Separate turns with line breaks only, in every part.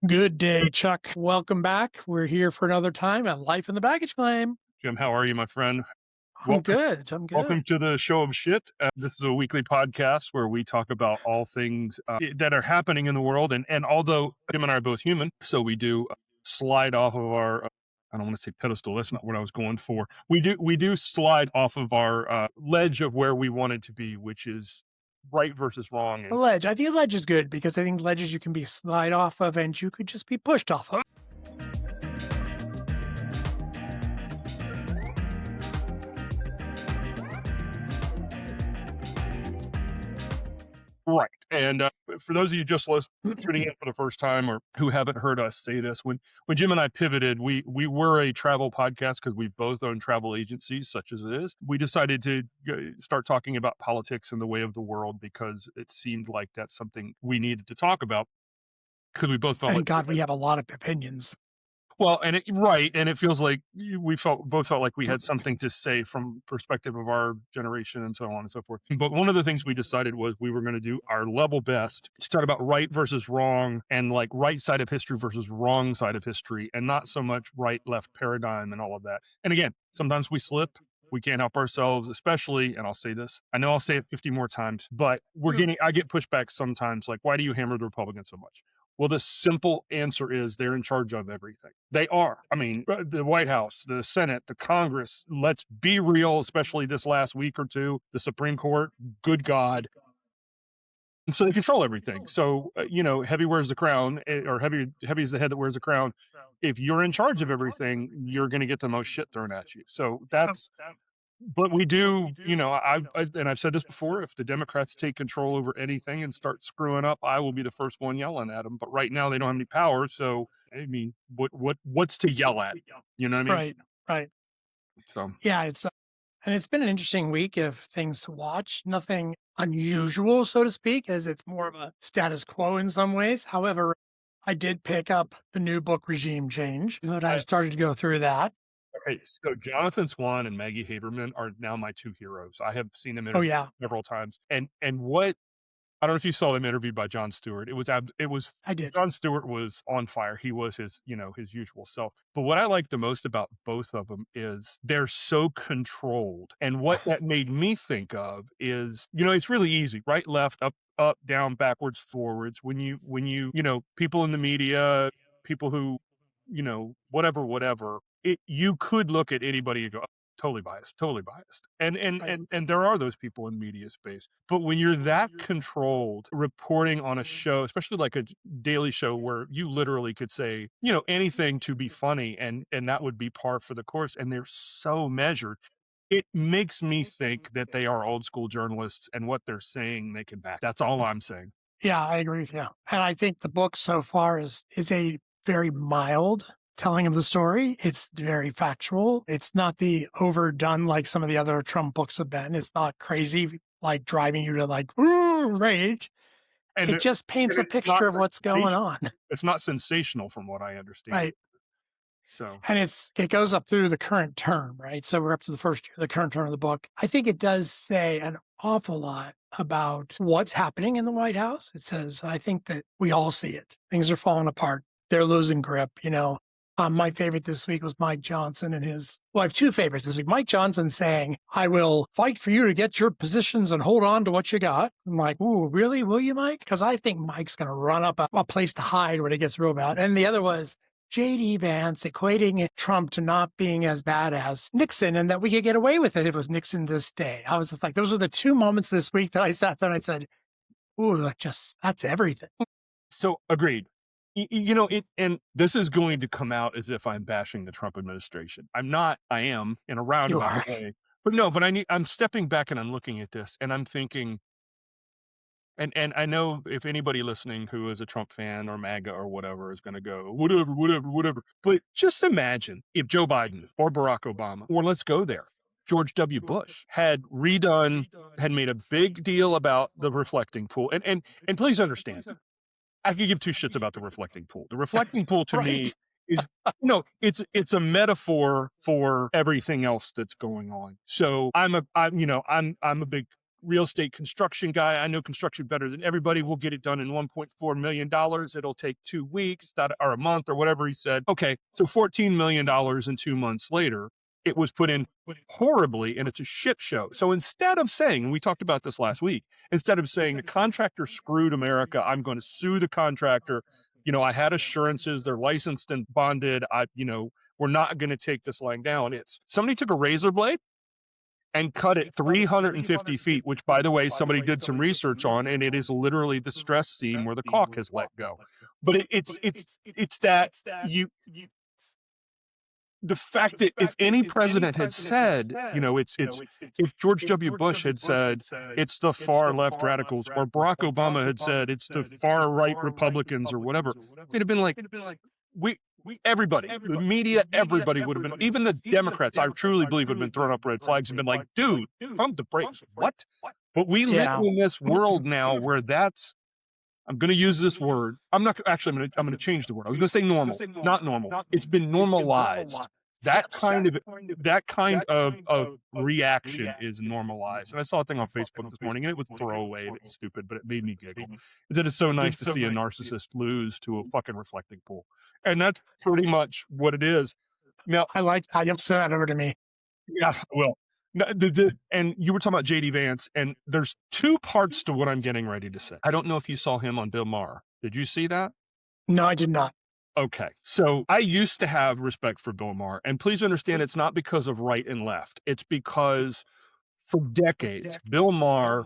Good day, Chuck. Welcome back. We're here for another time at Life in the Baggage Claim.
Jim, how are you, my friend?
I'm
Welcome,
good. I'm good.
welcome to the show of shit. This is a weekly podcast where we talk about all things that are happening in the world. And although Jim and I are both human, so we do slide off of our. I don't want to say pedestal. That's not what I was going for. We do slide off of our ledge of where we wanted to be, which is right versus wrong.
A ledge. I think a ledge is good because I think ledges you can be slide off of and you could just be pushed off of.
Right. And for those of you just tuning in for the first time or who haven't heard us say this, when Jim and I pivoted, we were a travel podcast because we both own travel agencies, such as it is. We decided to start talking about politics and the way of the world because it seemed like that's something we needed to talk about because we both felt
Thank
like
God we have a lot of opinions.
well, and it feels like we both felt like we had something to say from perspective of our generation and so on and so forth. But one of the things we decided was we were going to do our level best to talk about right versus wrong and like right side of history versus wrong side of history and not so much right left paradigm and all of that. And again, sometimes we slip. We can't help ourselves, especially, and I'll say this, I know I'll say it 50 more times, but I get pushback sometimes like, why do you hammer the Republicans so much? Well, the simple answer is they're in charge of everything. They are. I mean, the White House, the Senate, the Congress, let's be real, especially this last week or two, the Supreme Court, good God. And so they control everything. So, heavy wears the crown, or heavy is the head that wears the crown. If you're in charge of everything, you're going to get the most shit thrown at you. So but we do, and I've said this before, if the Democrats take control over anything and start screwing up, I will be the first one yelling at them. But right now they don't have any power. So, I mean, what's to yell at? You know what I mean?
Right.
So,
Yeah, and it's been an interesting week of things to watch. Nothing unusual, so to speak, as it's more of a status quo in some ways. However, I did pick up the new book Regime Change, but I started to go through that.
okay, so Jonathan Swan and Maggie Haberman are now my two heroes. I have seen them
Oh,
interviewed
yeah,
several times. And what I don't know if you saw them interviewed by Jon Stewart. It was
I did.
Jon Stewart was on fire. He was his usual self. But what I like the most about both of them is they're so controlled. And what that made me think of is, it's really easy, right, left, up, down, backwards, forwards. When you people in the media, people who, whatever, you could look at anybody and go, totally biased. And
Right.
and there are those people in media space. But when you're that controlled reporting on a show, especially like a daily show where you literally could say, anything to be funny and that would be par for the course, and they're so measured, it makes me think that they are old school journalists and what they're saying they can back. That's all I'm saying.
Yeah, I agree with you. And I think the book so far is a very mild telling of the story. It's very factual. It's not the overdone like some of the other Trump books have been. It's not crazy, like driving you to like rage.
And
It just paints a
it's not
picture of what's going on.
It's not sensational from what I understand.
Right.
So,
And it goes up through the current term, right? So we're up to the first year, the current term of the book. I think it does say an awful lot about what's happening in the White House. It says, I think that we all see it. Things are falling apart. They're losing grip. My favorite this week was Mike Johnson and I have two favorites this week. Mike Johnson saying, I will fight for you to get your positions and hold on to what you got. I'm like, ooh, really? Will you, Mike? Because I think Mike's going to run up a place to hide when it gets real bad. And the other was J.D. Vance equating Trump to not being as bad as Nixon and that we could get away with it if it was Nixon this day. I was just like, those were the two moments this week that I sat there and I said, ooh, that's everything.
So agreed. And this is going to come out as if I'm bashing the Trump administration. I'm not. I am in a roundabout way. But no, I'm stepping back and I'm looking at this and I'm thinking, and I know if anybody listening who is a Trump fan or MAGA or whatever is going to go, whatever. But just imagine if Joe Biden or Barack Obama, or let's go there, George W. Bush had made a big deal about the reflecting pool. And please understand, I could give two shits about the reflecting pool. The reflecting pool to me is, it's a metaphor for everything else that's going on. So I'm a big real estate construction guy. I know construction better than everybody. We'll get it done in $1.4 million. It'll take 2 weeks or a month or whatever he said. Okay. So $14 million and 2 months later, it was put in horribly and it's a shit show. So instead of saying, and we talked about this last week, instead of saying the contractor screwed America, I'm going to sue the contractor. I had assurances, they're licensed and bonded. We're not going to take this lying down. It's somebody took a razor blade and cut it 350 feet, which, by the way, somebody did some research on, and it is literally the stress seam where the caulk has let go. But it's that the fact that if any president had said, if George W. Bush had said it's the far left radicals, or Barack Obama had said it's the far right Republicans or whatever, they'd have been like, everybody, the media, everybody would have been, even the Democrats, I truly believe, would have been throwing up red flags and been like, dude, pump the brakes. What? But we live in this world now where I'm going to use this word. I'm going to change the word. I was going to say normal, not normal. It's been normalized. That kind of reaction is normalized. And I saw a thing on Facebook this morning, and it was throwaway and it's stupid, but it made me giggle. Is that it's so nice to see a narcissist lose to a fucking reflecting pool. And that's pretty much what it is. Now,
I like how you send that over to me.
Yeah, well, and you were talking about JD Vance, and there's 2 parts to what I'm getting ready to say. I don't know if you saw him on Bill Maher. Did you see that?
No, I did not.
Okay. So I used to have respect for Bill Maher, and please understand it's not because of right and left. It's because for decades, Bill Maher,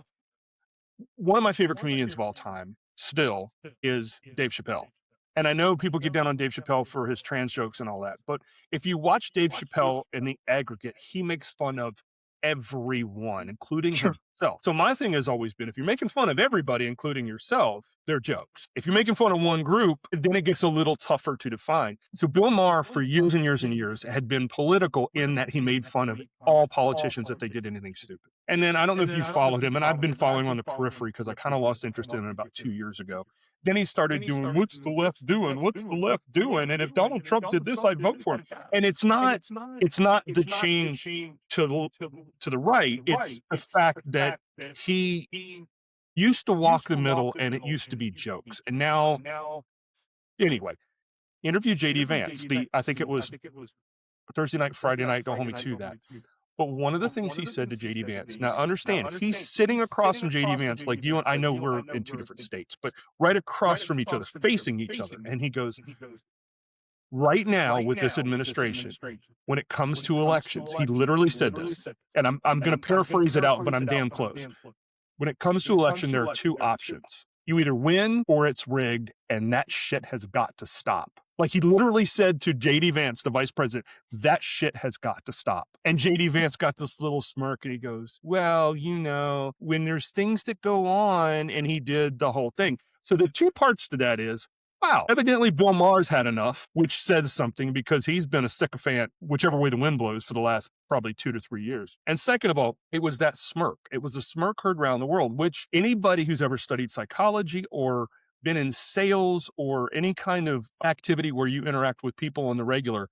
one of my favorite comedians of all time still is Dave Chappelle. And I know people get down on Dave Chappelle for his trans jokes and all that, but if you watch Dave Chappelle in the aggregate, he makes fun of everyone, including himself. So my thing has always been, if you're making fun of everybody, including yourself, they're jokes. If you're making fun of one group, then it gets a little tougher to define. So Bill Maher, for years and years and years, had been political in that he made fun of all politicians if they did anything stupid. And then I don't know if you followed him, and I've been following on the periphery because I kind of lost interest in it about 2 years ago. Then he started doing, what's the left doing? What's the left doing? And if Donald Trump did this, I'd vote for him. And it's not the change to the right. It's the fact that he used to walk the middle and it used to be jokes. And now, anyway, interview JD Vance. I think it was Thursday night, Friday night, don't hold me to that. But one of the things he said to JD Vance, now understand, he's sitting across from JD Vance, like you and I know we're in 2 different states, but right across from each other, facing each other. And he goes, right now with this administration, when it comes to elections, he literally said this, and I'm going to paraphrase it out, but I'm damn close. When it comes to election, there are 2 options. You either win or it's rigged, and that shit has got to stop. Like he literally said to JD Vance, the vice president, that shit has got to stop. And JD Vance got this little smirk and he goes, well, when there's things that go on, and he did the whole thing. So the 2 parts to that is, wow, evidently Bill Maher's had enough, which says something because he's been a sycophant whichever way the wind blows for the last probably 2 to 3 years. And second of all, it was that smirk. It was a smirk heard around the world, which anybody who's ever studied psychology or been in sales or any kind of activity where you interact with people on the regular,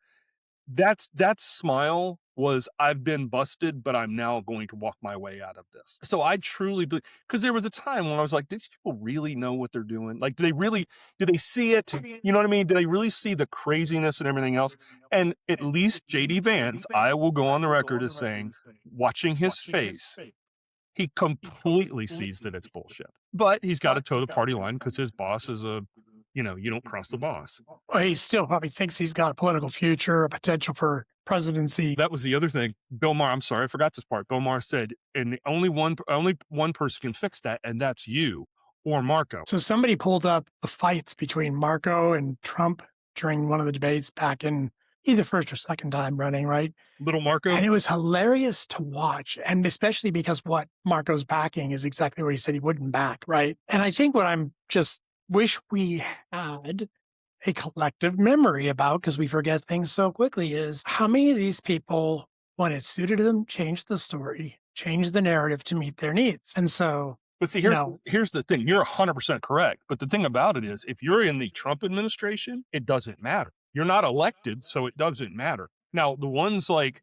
that smile was, I've been busted, but I'm now going to walk my way out of this. So I truly believe, because there was a time when I was like, do these people really know what they're doing? Like, do they see it? You know what I mean? Do they really see the craziness and everything else? And at least JD Vance, I will go on the record as saying, watching his face, he completely sees that it's bullshit. But he's got to toe the party line because his boss is you don't cross the boss.
Well, he still probably thinks he's got a political future, a potential for presidency.
That was the other thing. Bill Maher, I'm sorry, I forgot this part. Bill Maher said, and only one person can fix that, and that's you or Marco.
So somebody pulled up the fights between Marco and Trump during one of the debates back in either first or second time running, right?
Little Marco.
And it was hilarious to watch. And especially because what Marco's backing is exactly what he said he wouldn't back, right? And I think what I'm just wish we had a collective memory about, because we forget things so quickly, is how many of these people, when it suited them, changed the story, changed the narrative to meet their needs. And so,
but see, here's the thing. You're 100% correct. But the thing about it is, if you're in the Trump administration, it doesn't matter. You're not elected, so it doesn't matter. Now, the ones like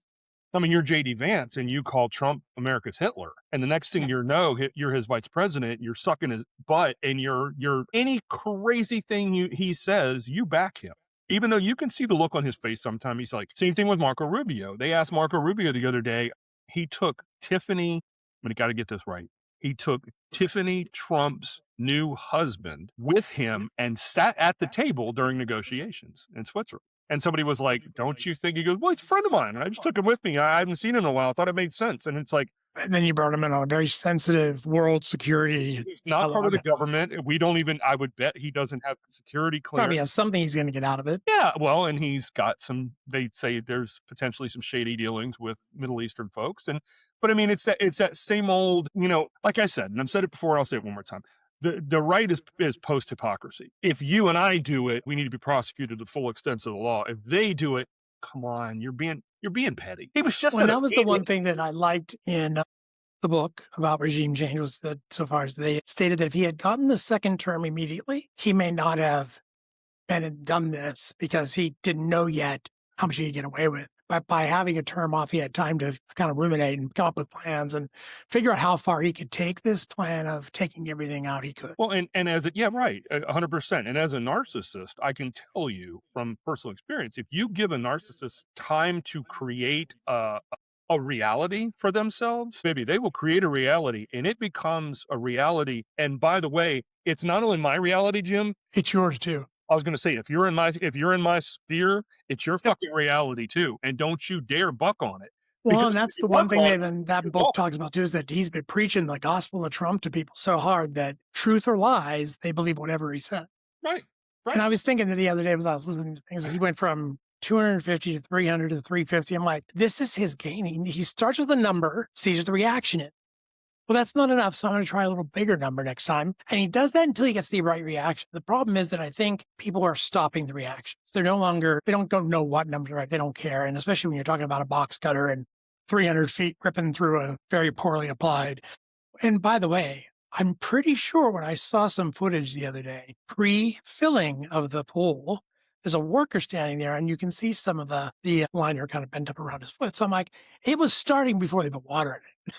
I mean, you're JD Vance and you call Trump America's Hitler. And the next thing you know, you're his vice president, you're sucking his butt, and you're any crazy thing he says, you back him. Even though you can see the look on his face sometimes. He's like, same thing with Marco Rubio. They asked Marco Rubio the other day, he took Tiffany, I got to get this right. He took Tiffany Trump's new husband with him and sat at the table during negotiations in Switzerland. And somebody was like, don't you think? He goes, well, he's a friend of mine. I just took him with me. I haven't seen him in a while. I thought it made sense. And it's like,
and then you brought him in on a very sensitive world security.
He's not part of the government. We don't even, I would bet he doesn't have security clearance.
Probably has something he's going to get out of it.
Yeah. Well, and he's got some, they say there's potentially some shady dealings with Middle Eastern folks. But I mean, it's that same old, like I said, and I've said it before, I'll say it one more time. The right is post hypocrisy. If you and I do it, we need to be prosecuted to the full extent of the law. If they do it, come on, you're being petty. He was just
that was the one thing that I liked in the book about regime change, was that so far as they stated that if he had gotten the second term immediately, he may not have been and done this because he didn't know yet how much he could get away with. But by having a term off, he had time to kind of ruminate and come up with plans and figure out how far he could take this plan of taking everything out he could.
Well, and as yeah, right, 100%. And as a narcissist, I can tell you from personal experience, if you give a narcissist time to create a reality for themselves, baby, they will create a reality and it becomes a reality. And by the way, it's not only my reality, Jim, it's yours too. I was going to say, if you're in my sphere, it's your fucking reality too. And don't you dare buck on it.
Well, and that's the one thing that book talks about too, is that he's been preaching the gospel of Trump to people so hard that truth or lies, they believe whatever he said.
Right.
And I was thinking that the other day as I was listening to things, he went from 250 to 300 to 350. I'm like, this is his game. He starts with a number, sees what the reaction is. Well, that's not enough, so I'm going to try a little bigger number next time. And he does that until he gets the right reaction. The problem is that I think people are stopping the reactions. They don't know what number, right? They don't care. And especially when you're talking about a box cutter and 300 feet ripping through a very poorly applied. And by the way, I'm pretty sure when I saw some footage the other day, pre-filling of the pool, there's a worker standing there and you can see some of the liner kind of bent up around his foot. So I'm like, it was starting before they put water in it.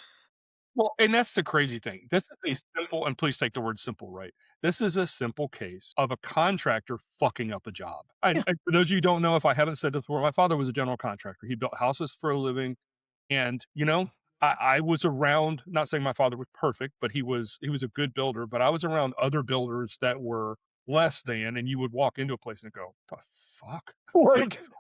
Well, and that's the crazy thing. This is a simple, and please take the word simple right. This is a simple case of a contractor fucking up a job. And for those of you who don't know, if I haven't said this before, my father was a general contractor. He built houses for a living. And, I was around, not saying my father was perfect, but he was a good builder, but I was around other builders that were less than, and you would walk into a place and go, the fuck?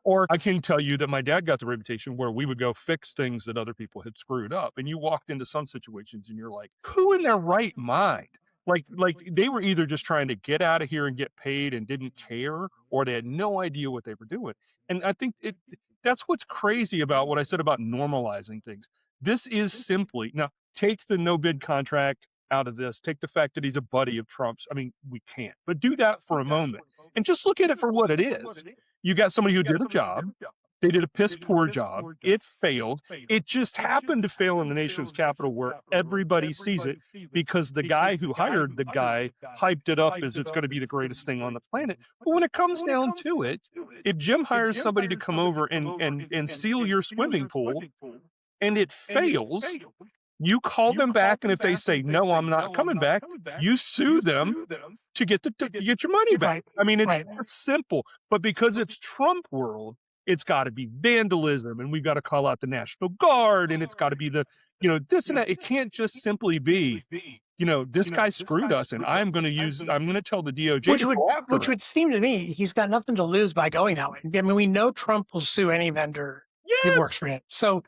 Or I can tell you that my dad got the reputation where we would go fix things that other people had screwed up. And you walked into some situations and you're like, who in their right mind? Like they were either just trying to get out of here and get paid and didn't care, or they had no idea what they were doing. And I think that's what's crazy about what I said about normalizing things. This is simply, now take the no bid contract out of this, take the fact that he's a buddy of Trump's. I mean, we can't, but do that for a moment and just look at it for what it is. You got somebody who did a job. They did a piss poor job. It failed. It just happened to fail in the nation's capital where everybody sees it because the guy who hired the guy hyped it up as it's going to be the greatest thing on the planet. But when it comes down to it, if Jim hires somebody to come over and seal your swimming pool and it fails, you call them back, and if they say, no, I'm not coming back, you sue them to get your money back. I mean, it's simple. But because it's Trump world, it's got to be vandalism, and we've got to call out the National Guard, and it's got to be this and that. It can't just simply be, this guy screwed us, and I'm going to tell the DOJ.
Which would seem to me, he's got nothing to lose by going that way. I mean, we know Trump will sue any vendor. Yeah. It works for him. So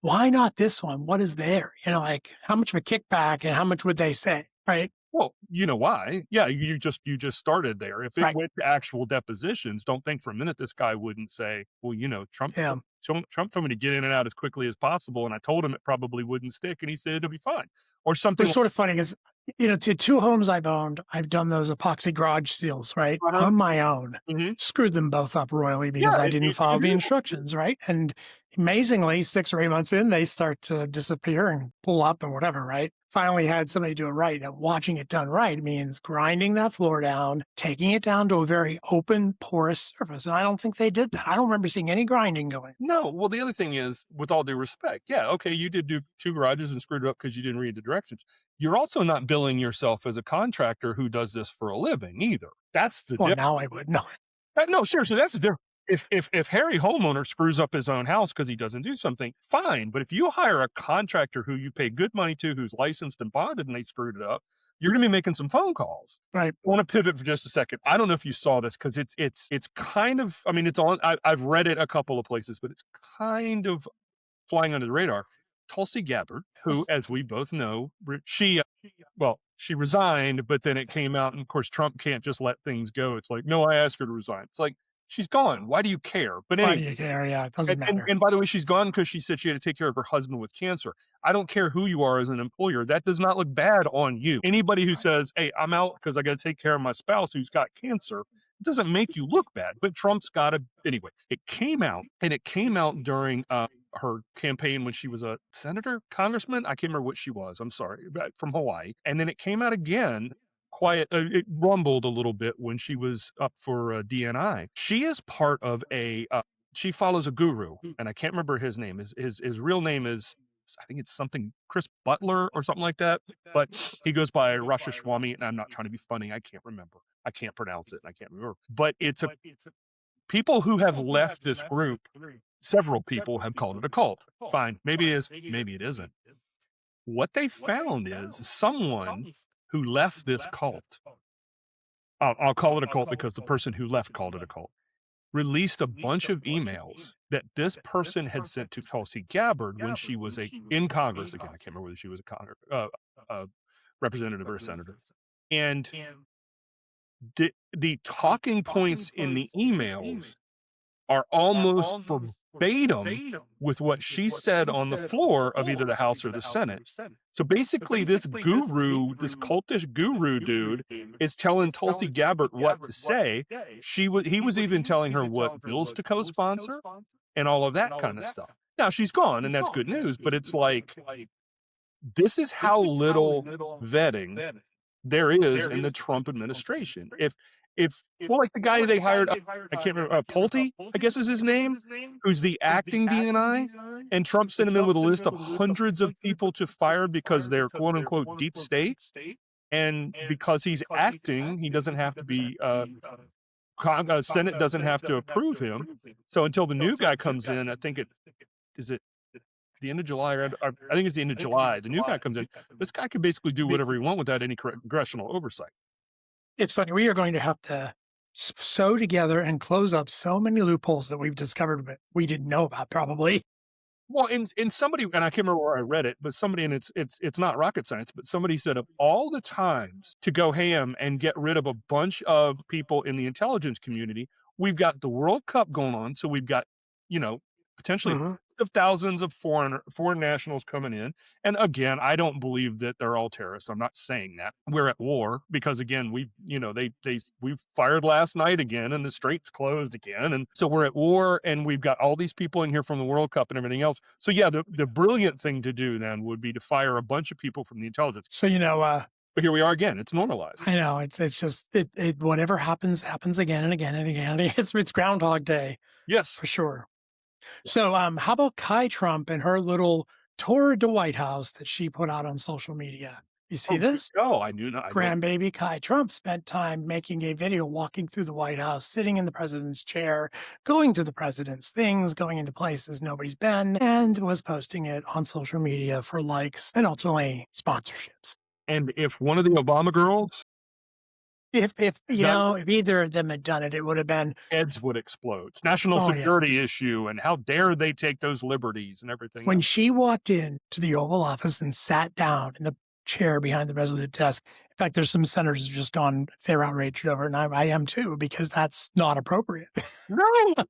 why not this one? What is there? How much of a kickback and how much would they say? Right.
Well, you know why? Yeah. You just started there. If it went to actual depositions, don't think for a minute this guy wouldn't say, well, Trump told me to get in and out as quickly as possible. And I told him it probably wouldn't stick. And he said, it'll be fine. Or something.
It's sort of funny because, to 2 homes I've owned, I've done those epoxy garage seals, right? On my own. Mm-hmm. Screwed them both up royally because I didn't follow the instructions, right? And amazingly, 6 or 8 months in, they start to disappear and pull up and whatever, right? finally had somebody do it right. And watching it done right means grinding that floor down, taking it down to a very open, porous surface. And I don't think they did that. I don't remember seeing any grinding going.
No, well, the other thing is, with all due respect, yeah, okay, you did do 2 garages and screwed it up because you didn't read the directions. You're also not billing yourself as a contractor who does this for a living either. That's the
Well,
difference.
now I would know.
No, seriously, that's the difference. If Harry homeowner screws up his own house because he doesn't do something, fine. But if you hire a contractor who you pay good money to, who's licensed and bonded, and they screwed it up, you're going to be making some phone calls.
Right.
I want to pivot for just a second. I don't know if you saw this because it's kind of, I mean, it's on. I've read it a couple of places, but it's kind of flying under the radar. Tulsi Gabbard, who, as we both know, she resigned, but then it came out, and of course, Trump can't just let things go. It's like, no, I asked her to resign. It's like, she's gone. Why do you care? But
Why
anyway,
do you care? Yeah, it doesn't matter.
and by the way, she's gone because she said she had to take care of her husband with cancer. I don't care who you are as an employer. That does not look bad on you. Anybody who says, hey, I'm out because I got to take care of my spouse who's got cancer, it doesn't make you look bad. But Trump's got to, anyway, it came out during her campaign when she was a senator, congressman. I can't remember what she was. I'm sorry, from Hawaii. And then it came out again. It rumbled a little bit when she was up for DNI. She is part of she follows a guru, and I can't remember his name. His real name is, I think it's something Chris Butler or something like that, but he goes by Rasha Swami, and I'm not trying to be funny. I can't remember. I can't pronounce it. I can't remember. But it's people who have left this group. Several people have called it a cult. Fine. Maybe it is. Maybe it isn't. What they found is someone who left this cult. I'll call it a cult because the person who left called it a cult. Released a bunch of emails that this person had sent to Tulsi Gabbard when she was in Congress. Again, I can't remember whether she was a representative or a senator. And the talking points in the emails are almost verbatim with what she said on the floor of either the House or the Senate. So basically, this cultish guru dude is telling Tulsi Gabbard what to say. He was even telling her what bills to co-sponsor and all of that kind of stuff. Now she's gone, and that's good news, but it's like, this is how little vetting there is in the Trump administration. Like the guy they hired, I can't remember, Pulte, I guess is his name, who's the acting DNI, and Trump sent him in with a list of hundreds of people to fire because they're quote unquote deep state. And because he's acting, he doesn't have to be, Senate doesn't have to approve him. So until the new guy comes in, I think is it the end of July, or I think it's the end of July, the new guy comes in, this guy can basically do whatever he wants without any congressional oversight.
It's funny. We are going to have to sew together and close up so many loopholes that we've discovered, but we didn't know about probably.
Well, in somebody, and I can't remember where I read it, but somebody, and it's not rocket science, but somebody said of all the times to go ham and get rid of a bunch of people in the intelligence community, we've got the World Cup going on. So we've got, potentially of thousands of foreign nationals coming in. And again, I don't believe that they're all terrorists. I'm not saying that. We're at war because again, we fired last night again and the straits closed again. And so we're at war and we've got all these people in here from the World Cup and everything else. So yeah, the brilliant thing to do then would be to fire a bunch of people from the intelligence.
So,
but here we are again. It's normalized.
I know. It's just, whatever happens again and again and again. It's Groundhog Day.
Yes.
For sure. So how about Kai Trump and her little tour of the White House that she put out on social media? You see this?
Oh, I knew not.
Grandbaby Kai Trump spent time making a video walking through the White House, sitting in the president's chair, going to the president's things, going into places nobody's been, and was posting it on social media for likes and ultimately sponsorships.
And if one of the Obama girls,
if either of them had done it, it would have been
heads would explode. It's national security issue, and how dare they take those liberties and everything.
When she walked in to the Oval Office and sat down in the chair behind the president's desk, in fact, there's some senators who've just gone, they're outraged over it, and I am too, because that's not appropriate.
No,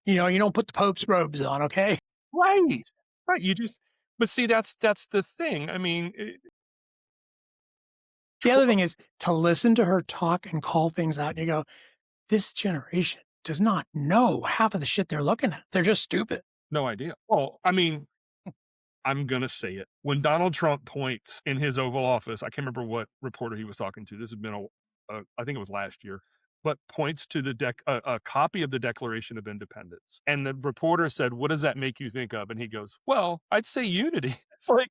you don't put the Pope's robes on, okay?
Right. But see, that's the thing. I mean.
The other thing is to listen to her talk and call things out. And you go, this generation does not know half of the shit they're looking at. They're just stupid.
No idea. Well, I mean, I'm going to say it. When Donald Trump points in his Oval Office, I can't remember what reporter he was talking to. This has been, I think it was last year, but points to a copy of the Declaration of Independence. And the reporter said, "What does that make you think of?" And he goes, "Well, I'd say unity." It's like,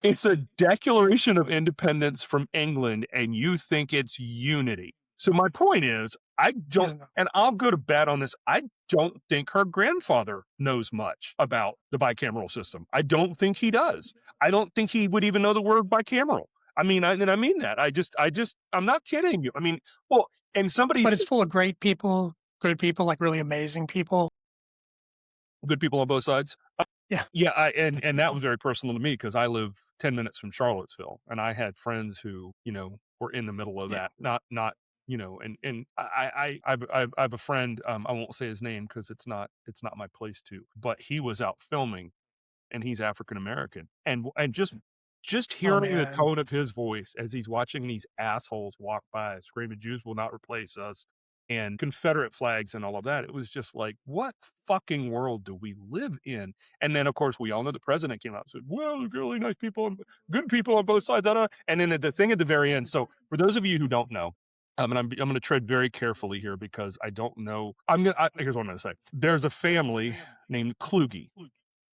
it's a Declaration of Independence from England, and you think it's unity. So my point is, I don't, and I'll go to bat on this, I don't think her grandfather knows much about the bicameral system. I don't think he does. I don't think he would even know the word bicameral. I mean, and I mean that. I'm not kidding you. I mean, well, and somebody
But it's full of great people, good people, like really amazing people.
good people on both sides.
Yeah.
Yeah, and that was very personal to me because I live 10 minutes from Charlottesville, and I had friends who, were in the middle of that. Not, and I have a friend, I won't say his name because it's not my place to, but he was out filming, and he's African American, and just hearing the
man.
tone of his voice as he's watching these assholes walk by screaming, "Jews will not replace us," and Confederate flags and all of that. It was just like, what fucking world do we live in? And then, of course, we all know the president came out and said, "Well, there's really nice people, and good people on both sides." And then the thing at the very end. So for those of you who don't know, and I'm going to tread very carefully here because I don't know. Here's what I'm going to say. There's a family named Kluge,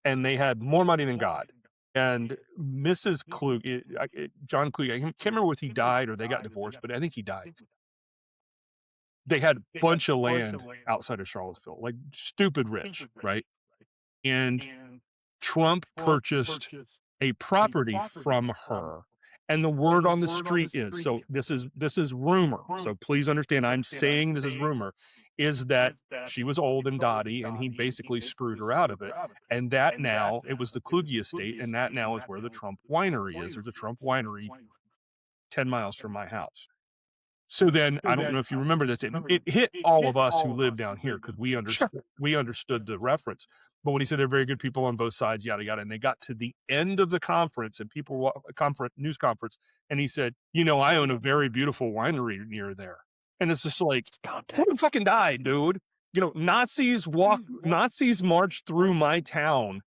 and they had more money than God. And Mrs. Kluge, John Kluge, I can't remember if he died or they got divorced, but I think he died. They had a bunch of land outside of Charlottesville, like stupid rich, right? And Trump purchased a property from her. And the word on the street is, so this is rumor. So please understand, I'm saying this is rumor, is that she was old and dotty and he basically screwed her out of it. And that now, it was the Kluge estate, and that now is where the Trump winery is. There's a Trump winery 10 miles from my house. So then, I don't know if you remember this, it hit all of us who live down here because we understood the reference. But when he said they're very good people on both sides, yada, yada, and they got to the end of the conference and news conference, and he said, "I own a very beautiful winery near there." And it's just like, someone fucking died, dude. Nazis march through my town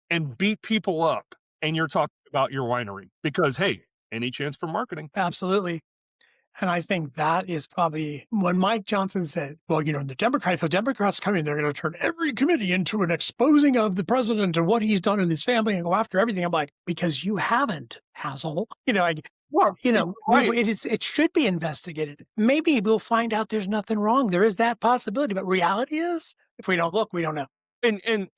and beat people up, and you're talking about your winery because, hey, any chance for marketing?
Absolutely. And I think that is probably when Mike Johnson said, well, if the Democrats come in, they're going to turn every committee into an exposing of the president and what he's done in his family and go after everything. I'm like, because you haven't, asshole.
Right.
It should be investigated. Maybe we'll find out there's nothing wrong. There is that possibility. But reality is, if we don't look, we don't know.
And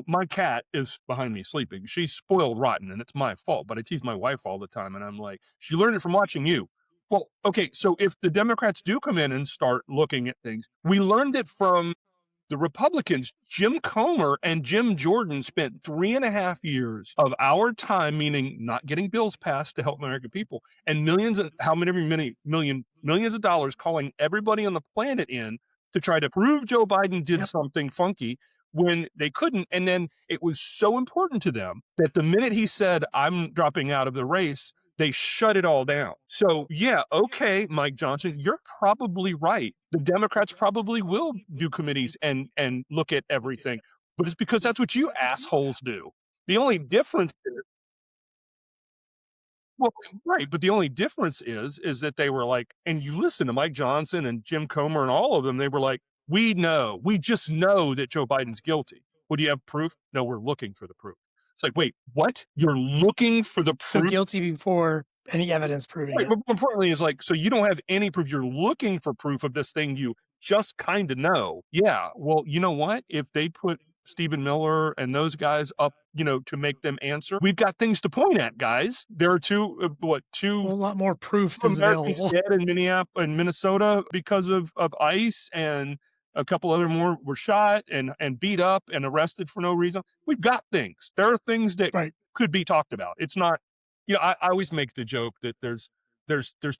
my cat is behind me sleeping. She's spoiled rotten and it's my fault, but I tease my wife all the time. And I'm like, she learned it from watching you. Well, okay, so if the Democrats do come in and start looking at things, we learned it from the Republicans. Jim Comer and Jim Jordan spent 3.5 years of our time, meaning not getting bills passed to help American people, and millions of dollars calling everybody on the planet in to try to prove Joe Biden did something funky when they couldn't. And then it was so important to them that the minute he said, "I'm dropping out of the race," they shut it all down. So yeah, okay, Mike Johnson, you're probably right. The Democrats probably will do committees and look at everything, but it's because that's what you assholes do. The only difference is, well, right, but the only difference is that they were like, and you listen to Mike Johnson and Jim Comer and all of them, they were like, we just know that Joe Biden's guilty. Well, do you have proof? No, we're looking for the proof. It's like, wait, what? You're looking for the proof?
So guilty before any evidence proving it.
But more importantly, is like, so you don't have any proof. You're looking for proof of this thing you just kind of know. Yeah, well, you know what? If they put Stephen Miller and those guys up, to make them answer, we've got things to point at, guys. There are two
a lot more proof is
Americans
available.
dead in Minnesota because of ICE, and a couple other more were shot and beat up and arrested for no reason. We've got things. There are things that could be talked about. It's not, I always make the joke that there's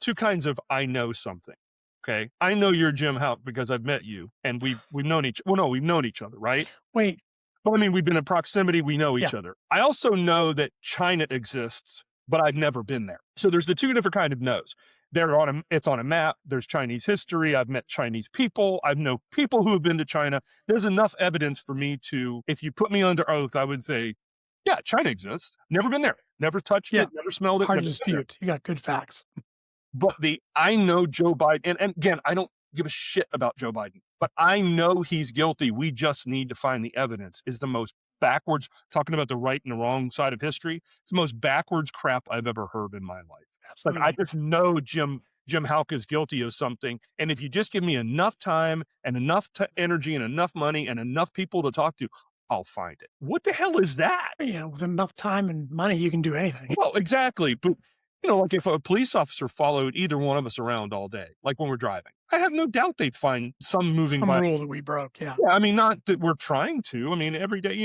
two kinds of I know something. Okay, I know you're Jim Hout because I've met you and we've known each other, right?
Wait.
Well, I mean, we've been in proximity. We know each other. I also know that China exists, but I've never been there. So there's the two different kind of knows. It's on a map. There's Chinese history. I've met Chinese people. I know people who have been to China. There's enough evidence for me to, if you put me under oath, I would say, Yeah, China exists. Never been there. Never touched
Yeah.
it. Never smelled it.
Hard to
Never been there.
dispute. You got good facts.
But I know Joe Biden, and again, I don't give a shit about Joe Biden, but I know he's guilty. We just need to find the evidence is the most backwards, talking about the right and the wrong side of history. It's the most backwards crap I've ever heard in my life. Like,
Absolutely.
I just know Jim Houck is guilty of something. And if you just give me enough time and enough energy and enough money and enough people to talk to, I'll find it. What the hell is that?
Yeah, with enough time and money, you can do anything.
Well, exactly. But, like if a police officer followed either one of us around all day, like when we're driving, I have no doubt they'd find some moving
Some
by.
rule that we broke. Yeah.
Yeah, I mean, not that we're trying to. I mean, every day,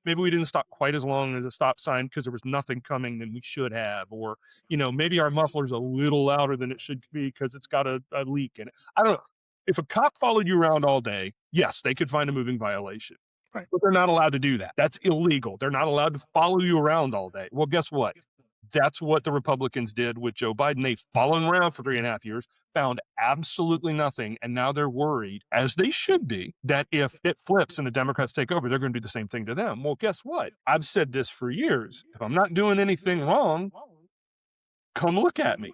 maybe we didn't stop quite as long as a stop sign because there was nothing coming than we should have. Or, maybe our muffler's a little louder than it should be because it's got a leak in it. I don't know. If a cop followed you around all day, yes, they could find a moving violation.
Right.
But they're not allowed to do that. That's illegal. They're not allowed to follow you around all day. Well, guess what? That's what the Republicans did with Joe Biden. They followed him around for 3.5 years, found absolutely nothing. And now they're worried, as they should be, that if it flips and the Democrats take over, they're going to do the same thing to them. Well, guess what? I've said this for years. If I'm not doing anything wrong, come look at me.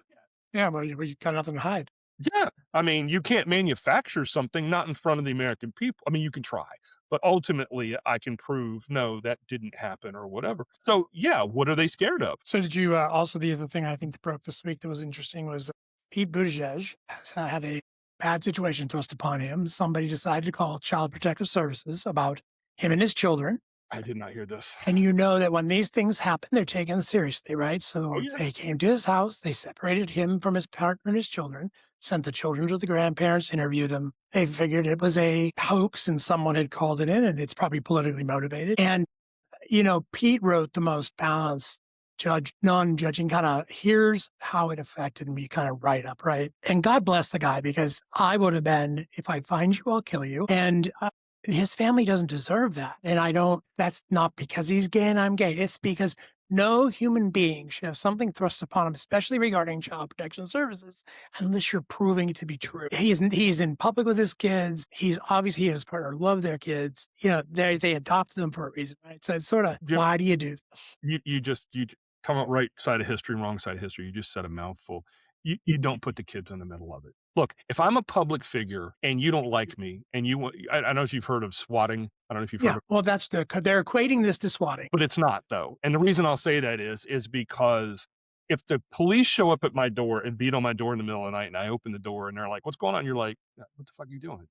Yeah, but you got nothing to hide.
Yeah. I mean, you can't manufacture something not in front of the American people. I mean, you can try, but ultimately I can prove, no, that didn't happen or whatever. So yeah, what are they scared of?
So did you also, the other thing I think that broke this week that was interesting was Pete Buttigieg has had a bad situation thrust upon him. Somebody decided to call Child Protective Services about him and his children.
I did not hear this.
And that when these things happen, they're taken seriously, right? So they came to his house, they separated him from his partner and his children, sent the children to the grandparents, interviewed them. They figured it was a hoax and someone had called it in and it's probably politically motivated. And, Pete wrote the most balanced non-judging kind of, here's how it affected me kind of write up, right? And God bless the guy, because I would have been, if I find you, I'll kill you. And his family doesn't deserve that. And that's not because he's gay and I'm gay. It's because no human being should have something thrust upon him, especially regarding child protection services, unless you're proving it to be true. He's in public with his kids. He's obviously, he and his partner love their kids. They adopted them for a reason, right? So it's sort of, why do you do this?
You come out right side of history, wrong side of history. You just said a mouthful. You don't put the kids in the middle of it. Look, if I'm a public figure and you don't like me and I don't know if you've heard of swatting. I don't know if you've heard of.
Well, they're equating this to swatting.
But it's not, though. And the reason I'll say that is because if the police show up at my door and beat on my door in the middle of the night and I open the door and they're like, what's going on? You're like, what the fuck are you doing?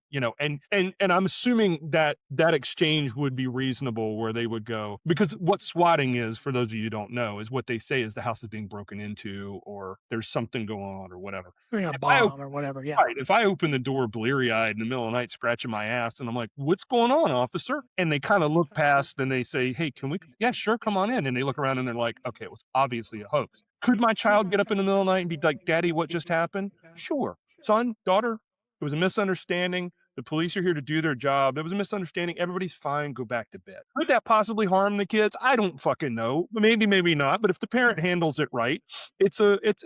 And I'm assuming that exchange would be reasonable, where they would go, because what swatting is, for those of you who don't know, is what they say is the house is being broken into or there's something going on or whatever.
A bomb or whatever, yeah.
Right. If I open the door bleary-eyed in the middle of the night, scratching my ass, and I'm like, what's going on, officer? And they kind of look past and they say, hey, yeah, sure, come on in. And they look around and they're like, okay, it was obviously a hoax. Could my child get up in the middle of the night and be like, Daddy, what just happened? Sure. Son, daughter, it was a misunderstanding. The police are here to do their job. It was a misunderstanding. Everybody's fine. Go back to bed. Could that possibly harm the kids? I don't fucking know. Maybe, maybe not. But if the parent handles it right, it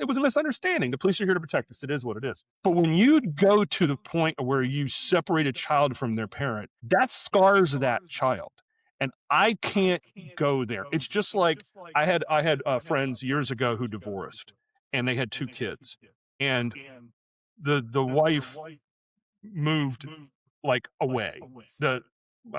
was a misunderstanding. The police are here to protect us. It is what it is. But when you go to the point where you separate a child from their parent, that scars that child. And I can't go there. It's just like I had friends years ago who divorced, and they had 2 kids, and the wife moved like away. I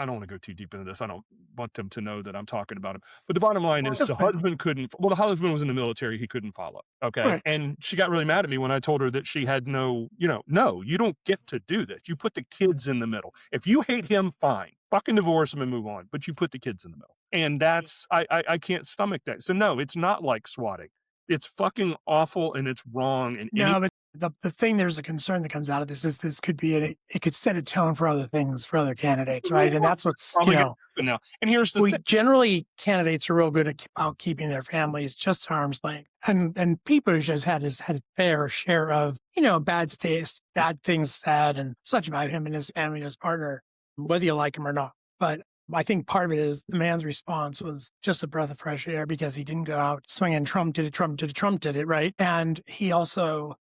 don't want to go too deep into this. I don't want them to know that I'm talking about him. But the bottom line is the husband the husband was in the military. He couldn't follow. Okay. Right. And she got really mad at me when I told her that she had no, you don't get to do this. You put the kids in the middle. If you hate him, fine. Fucking divorce him and move on. But you put the kids in the middle. And that's, I can't stomach that. So no, it's not like swatting. It's fucking awful and it's wrong. And
but the thing, there's a concern that comes out of this is this could be it could set a tone for other things, for other candidates, right? And that's what's
now. And here's the thing.
Generally, candidates are real good about keeping their families just arm's length. And Pete Buttigieg has had a fair share of bad things said and such about him and his family and his partner, whether you like him or not. But I think part of it is the man's response was just a breath of fresh air, because he didn't go out swinging Trump did it, right? And he also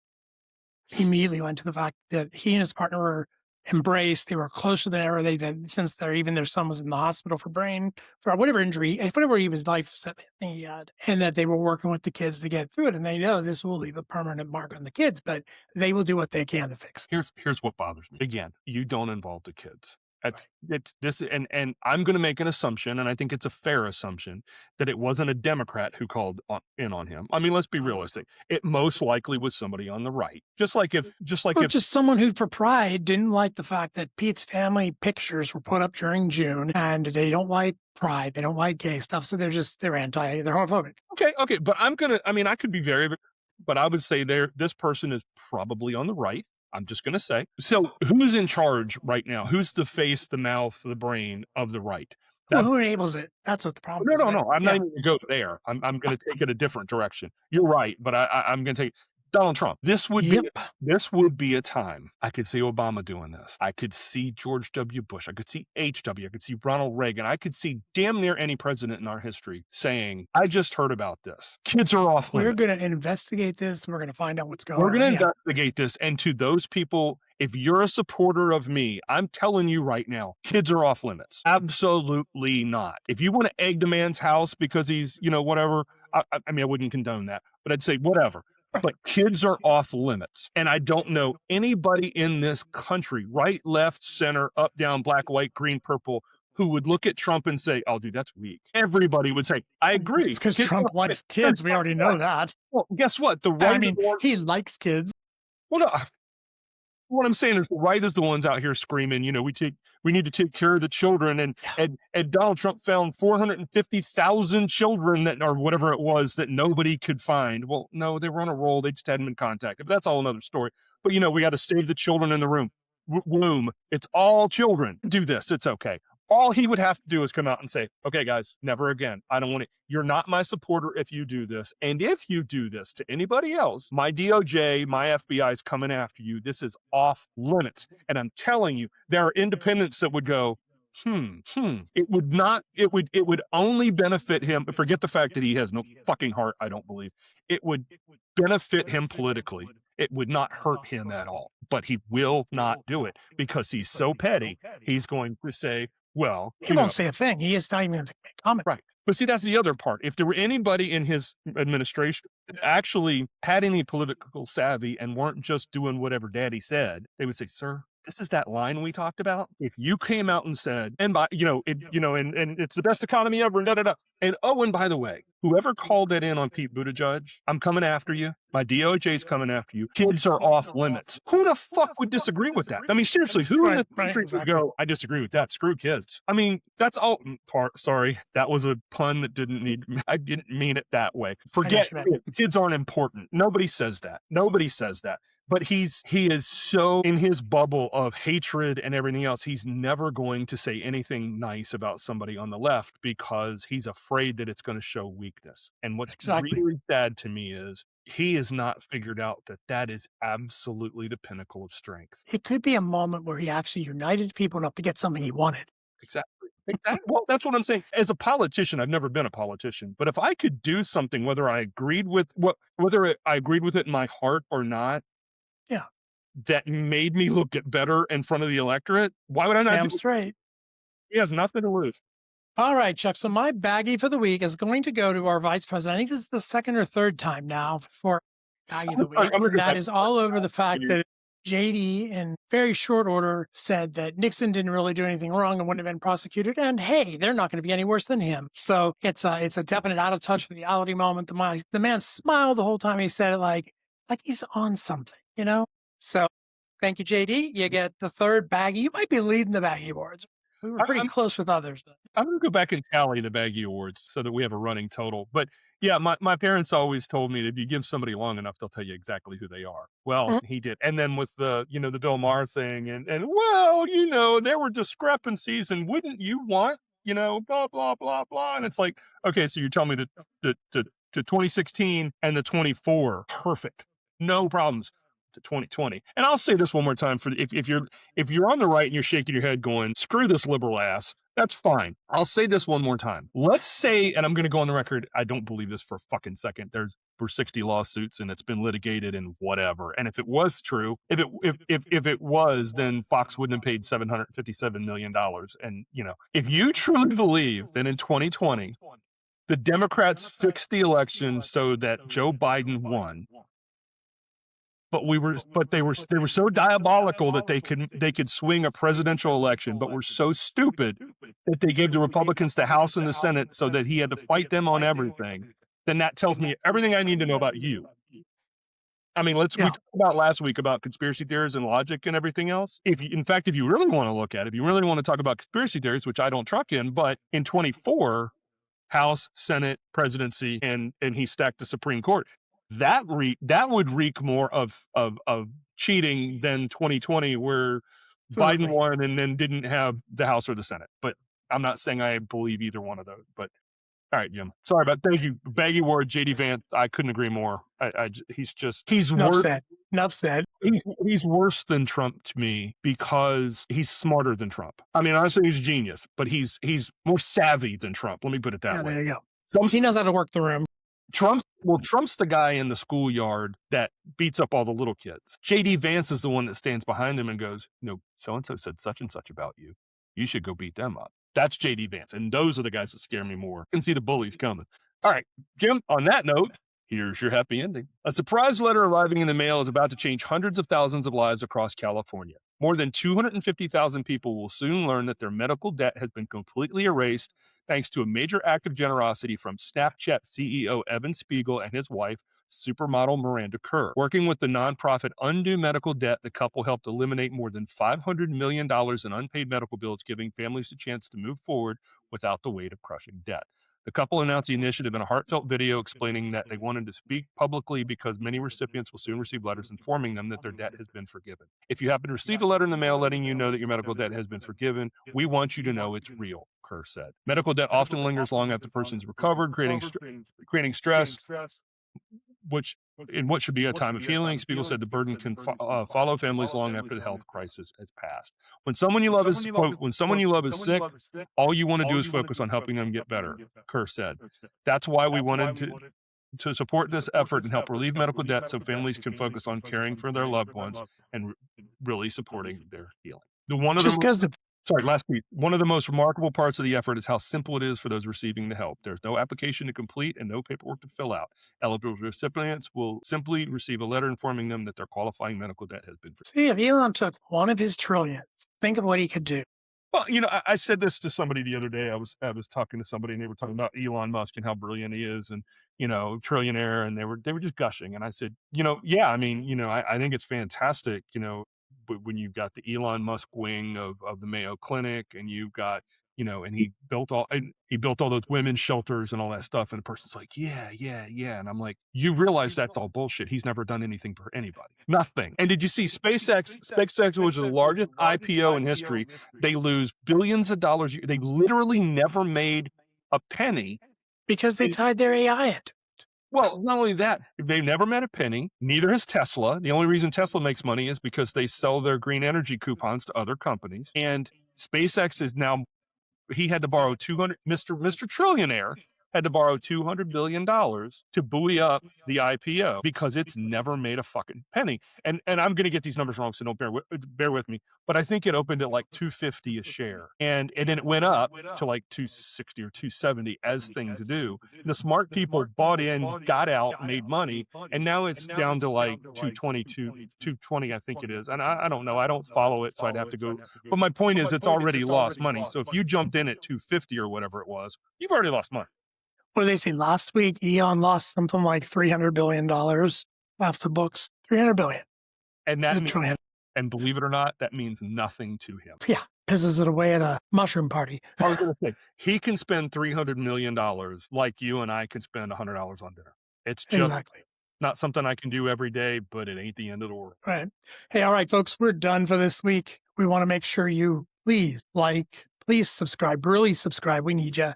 immediately went to the fact that he and his partner were embraced. They were closer than ever. They've been since their son was in the hospital for whatever injury, whatever he was life thing he had, and that they were working with the kids to get through it. And they know this will leave a permanent mark on the kids, but they will do what they can to fix it.
Here's what bothers me. Again, you don't involve the kids. It's this, and I'm going to make an assumption, and I think it's a fair assumption, that it wasn't a Democrat who called in on him. I mean, let's be realistic. It most likely was somebody on the right. Just
Someone who, for pride, didn't like the fact that Pete's family pictures were put up during June, and they don't like pride, they don't like gay stuff, so they're homophobic.
Okay, but I could be but I would say this person is probably on the right. I'm just going to say. So who's in charge right now? Who's the face, the mouth, the brain of the right?
Who enables it? That's what the problem is.
No. I'm not even going to go there. I'm going to take it a different direction. You're right, but I'm going to take Donald Trump. This would be a time I could see Obama doing this. I could see George W. Bush. I could see HW. I could see Ronald Reagan. I could see damn near any president in our history saying, I just heard about this. Kids are off limits.
We're going to investigate this. We're going to find out what's going on.
We're going to investigate this. And to those people, if you're a supporter of me, I'm telling you right now, kids are off limits. Absolutely not. If you want to egg the man's house because he's, whatever, I wouldn't condone that, but I'd say whatever. But kids are off limits. And I don't know anybody in this country, right, left, center, up, down, black, white, green, purple, who would look at Trump and say, oh, dude, that's weak. Everybody would say, I agree.
It's because Trump likes kids. We already know that.
Well, guess what?
He likes kids.
Well, no. What I'm saying is the right is the ones out here screaming, we need to take care of the children. And Donald Trump found 450,000 children or whatever it was that nobody could find. Well, no, they were on a roll. They just hadn't been contacted. But that's all another story. But, we got to save the children in the womb. It's all children. Do this. It's okay. All he would have to do is come out and say, okay, guys, never again. I don't want it. You're not my supporter if you do this. And if you do this to anybody else, my DOJ, my FBI is coming after you. This is off limits. And I'm telling you, there are independents that would go, It would only benefit him. Forget the fact that he has no fucking heart, I don't believe. It would benefit him politically. It would not hurt him at all. But he will not do it because he's so petty. He's going to say, well,
he won't say a thing. He is not even going to make a comment.
Right. But see, that's the other part. If there were anybody in his administration that actually had any political savvy and weren't just doing whatever daddy said, they would say, sir, this is that line we talked about. If you came out and said, and it's the best economy ever, and by the way, whoever called that in on Pete Buttigieg, I'm coming after you. My DOJ's coming after you. Kids are off limits. Who the fuck would disagree with that? I mean, seriously, who in the country would go, I disagree with that. Screw kids. I mean, that's all Sorry, that was a pun that I didn't mean it that way. Forget it. Kids aren't important. Nobody says that. But he is so in his bubble of hatred and everything else. He's never going to say anything nice about somebody on the left because he's afraid that it's going to show weakness. And what's really sad to me is he has not figured out that is absolutely the pinnacle of strength.
It could be a moment where he actually united people enough to get something he wanted.
Exactly. Well, that's what I'm saying. As a politician, I've never been a politician, but if I could do something, whether I agreed with it in my heart or not, that made me look better in front of the electorate, why would I not do it?
Straight.
He has nothing to lose.
All right, Chuck. So my baggie for the week is going to go to our vice president. I think this is the second or third time now for baggie of the week. And that is all over the fact that JD, in very short order, said that Nixon didn't really do anything wrong and wouldn't have been prosecuted. And hey, they're not going to be any worse than him. So it's a definite out of touch reality moment. The man smiled the whole time he said it like he's on something, So thank you, JD. You get the third baggie. You might be leading the baggie awards. We were pretty close with others. But
I'm going to go back and tally the baggie awards so that we have a running total. But yeah, my parents always told me that if you give somebody long enough, they'll tell you exactly who they are. Well, he did. And then with the Bill Maher thing and there were discrepancies and wouldn't you want, blah, blah, blah, blah. And it's like, okay, so you're telling me that 2016 and the 24, perfect. No problems. to 2020. And I'll say this one more time for if you're on the right and you're shaking your head going, screw this liberal ass, that's fine. I'll say this one more time. Let's say, and I'm going to go on the record, I don't believe this for a fucking second. Were 60 lawsuits and it's been litigated and whatever. And if it was true, if it was, then Fox wouldn't have paid $757 million. And, if you truly believe that in 2020, the Democrats fixed the election so that Joe Biden won, but they were so diabolical that they could swing a presidential election, but were so stupid that they gave the Republicans the House and the Senate so that he had to fight them on everything. Then that tells me everything I need to know about you. I mean, we talked about last week about conspiracy theories and logic and everything else. If you really want to look at it, if you really want to talk about conspiracy theories, which I don't truck in, but in 24, House, Senate, presidency, and he stacked the Supreme Court. That would reek more of cheating than 2020, where Biden won and then didn't have the House or the Senate. But I'm not saying I believe either one of those. But all right, Jim. Sorry about. Thank you. Baggy word, JD Vance. I couldn't agree more. He's
Enough said.
He's worse than Trump to me because he's smarter than Trump. I mean, honestly, he's a genius, but he's more savvy than Trump. Let me put it that way.
There you go. He knows how to work the room.
Trump's the guy in the schoolyard that beats up all the little kids. JD Vance is the one that stands behind him and goes, so-and-so said such and such about you. You should go beat them up. That's JD Vance. And those are the guys that scare me more. I can see the bullies coming. All right, Jim, on that note, here's your happy ending. A surprise letter arriving in the mail is about to change hundreds of thousands of lives across California. More than 250,000 people will soon learn that their medical debt has been completely erased thanks to a major act of generosity from Snapchat CEO Evan Spiegel and his wife, supermodel Miranda Kerr. Working with the nonprofit Undo Medical Debt, the couple helped eliminate more than $500 million in unpaid medical bills, giving families a chance to move forward without the weight of crushing debt. The couple announced the initiative in a heartfelt video explaining that they wanted to speak publicly because many recipients will soon receive letters informing them that their debt has been forgiven. If you happen to receive a letter in the mail letting you know that your medical debt has been forgiven, we want you to know it's real, Kerr said. Medical debt often lingers long after the person's recovered, creating stress, which in what should be a time of healing. Spiegel said the burden can follow families long after the health crisis has passed. When someone you love is sick, all you want to do is focus on helping them get better, Kerr said. That's why we wanted to support this effort and help relieve medical debt so families can focus on caring for their loved ones and really supporting their healing. Last week, one of the most remarkable parts of the effort is how simple it is for those receiving the help. There's no application to complete and no paperwork to fill out. Eligible recipients will simply receive a letter informing them that their qualifying medical debt has been forgiven.
See, if Elon took one of his trillions, think of what he could do.
Well, I said this to somebody the other day. I was talking to somebody and they were talking about Elon Musk and how brilliant he is and, trillionaire, and they were just gushing. And I said, I think it's fantastic, when you've got the Elon Musk wing of the Mayo Clinic, and you've got, and he built all those women's shelters and all that stuff. And the person's like, yeah. And I'm like, you realize that's all bullshit. He's never done anything for anybody, nothing. And did you see SpaceX? SpaceX was the largest IPO in history. They lose billions of dollars. They literally never made a penny
because they tied their AI into.
Well, not only that, they've never made a penny. Neither has Tesla. The only reason Tesla makes money is because they sell their green energy coupons to other companies. And SpaceX is now, he had to borrow Mr. Trillionaire had to borrow $200 billion to buoy up the IPO because it's never made a fucking penny. And I'm going to get these numbers wrong, so don't bear with me. But I think it opened at like $250 a share. And then it went up to like $260 or $270 as things do. The smart people bought in, got out, made money. And now it's down to like $220, I think it is. And I don't know. I don't follow it, so I'd have to go. But my point is it's already lost money. So if you jumped in at $250 or whatever it was, you've already lost money.
What did they say last week? Elon lost something like $300 billion off the books. $300 billion.
And and believe it or not, that means nothing to him.
Yeah, pisses it away at a mushroom party.
I was going to say, he can spend $300 million like you and I can spend $100 on dinner. It's just not something I can do every day, but it ain't the end of the world.
Right. Hey, all right, folks, we're done for this week. We want to make sure you please subscribe, really subscribe. We need you.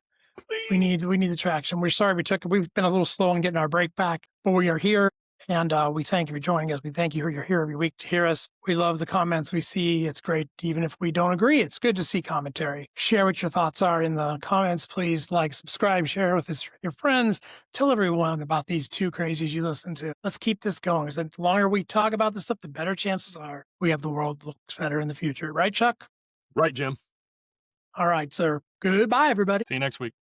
We need the traction. We're sorry we've been a little slow in getting our break back, but we are here And we thank you for joining us. We thank you for you're here every week to hear us. We love the comments we see. It's great. Even if we don't agree, it's good to see commentary. Share what your thoughts are in the comments. Please like, subscribe, share with your friends. Tell everyone about these two crazies you listen to. Let's keep this going. Because the longer we talk about this stuff, the better chances are we have the world that looks better in the future. Right, Chuck?
Right, Jim.
All right, sir. Goodbye, everybody.
See you next week.